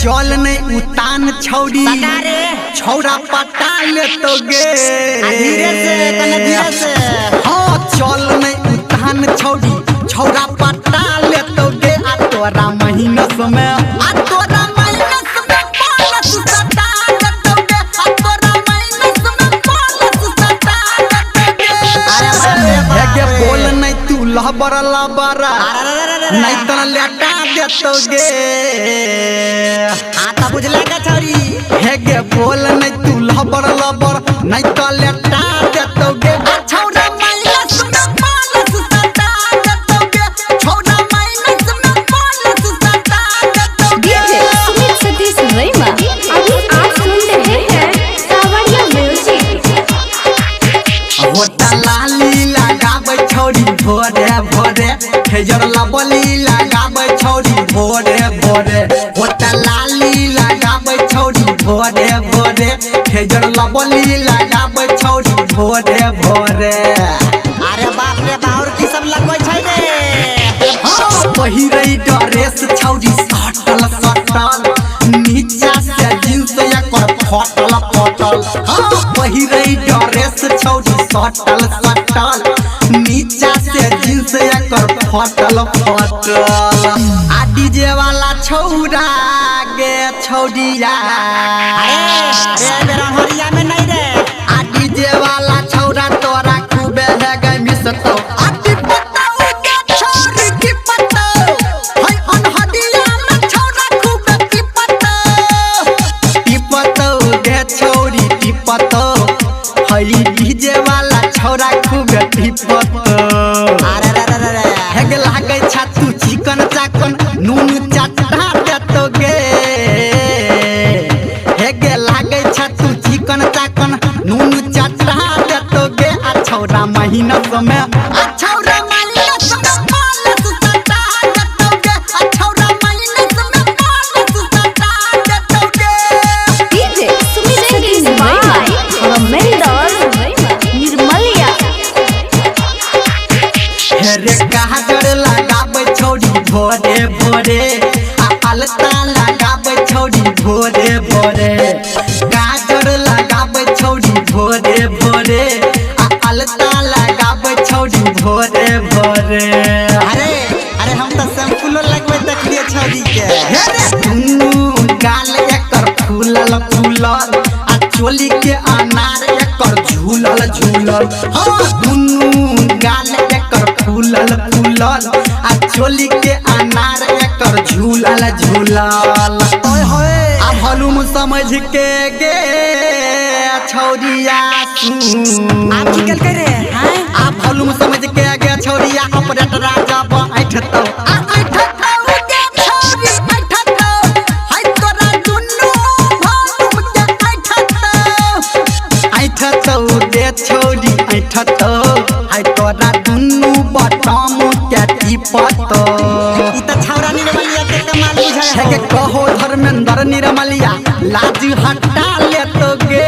चल नहीं उतान छौड़ी छौड़ा पटा ले तो गे धीरे से हाँ चल नहीं उतान छौड़ी छौड़ा पटा ले तो गे आ तोरा महीना समय आ तोरा महीना समय बोलस सटा ले तो गे आ तोरा महीना समय बोलस सटा ले तो गे हेगे बोल नहीं तू लहबर लबरा नहीं तो लेटा दे तो गे आता बुझले का छौरी हेगे बोल नहीं तू लबर लबर नहीं तो लेटा दे तो गे छौड़ा माइनस में बोलस सटा दे तो गे छौड़ा माइनस में बोलस सटा दे तो गे डीजे सुमित सतीश रैमा अभी आप सुन रहे हैं सावरिया म्यूजिक। होटा लाली लगाबै छौड़ी भोरे भोरे हेजर लबली लगाबै छौड़ी भोरे भोरे होटा लाली लगाबै छौड़ी भोरे भोरे हेजर लबली लगाबै छौड़ी भोरे भोरे अरे बाप रे बाउर की सब लगबै छै रे हाँ पहिरै ड्रेस छौड़ी सटल सटल नीचा से जींस एकर फटल फटल हाँ पहिरै ड्रेस छौड़ी सटल सटल नीचा से जींस एकर फटल फटल आ डीजे वाला छौड़ा गे छौड़िया अरे मेरा हरिया में नहीं रे आ डीजे वाला छौड़ा तोरा खूबे है गई मिसतो आ टिपतो गे छोरी टिपतो हई अनहदिया में छौड़ा खूबे टिपतो गे छोरी टिपतो हई डीजे वाला छौड़ा खूबे टिपतो अरे रे हेगे लागे छा तू चिकन चाकन नून चटा देतो गे हेगे लागे छा तू चिकन चाकन नून चटा देतो गे आ छौड़ा महीना समय आ छौड़ा महीना समय बोलस सटा देतो गे आ छौड़ा महीना समय बोलस सटा देतो गे डीजे सुमित सतीश रैमा मेंदर निर्मलिया। हेरे काजर लगाबै छौड़ी भोरे भोरे आ अलता लगाबै छौड़ी भोरे भोरे काजर लगाबै छौड़ी भोरे भोरे आ अलता लगाबै छौड़ी भोरे भोरे अरे हम तो सैंपलो लगबै देखलिए छौरी के हेरे दुनू गाल एकर फूलल फूलल आ चोली के अनार एकर झूलल झूलल हाँ दुनू गाल एकर फूलल फूलल आ चोली के अनार एकर झूलल झूलल ओए होए आ भलुम समझ के गे छौरिया आप की गल करे हैं आ भलुम समझ के गे छौरिया ऑपरेटर राजा बैठतो आ बैठतो गे छौरी बैठतो हाय तोरा दुनू भलुम के बैठतो गे छौरी बैठतो हाय तोरा दुनू बटम के टिपतो ई त छौरा निर्मलिया के कमाल बुझाय है के कहो धर्मेंद्र निर्मलिया लाज हटा ले तो गे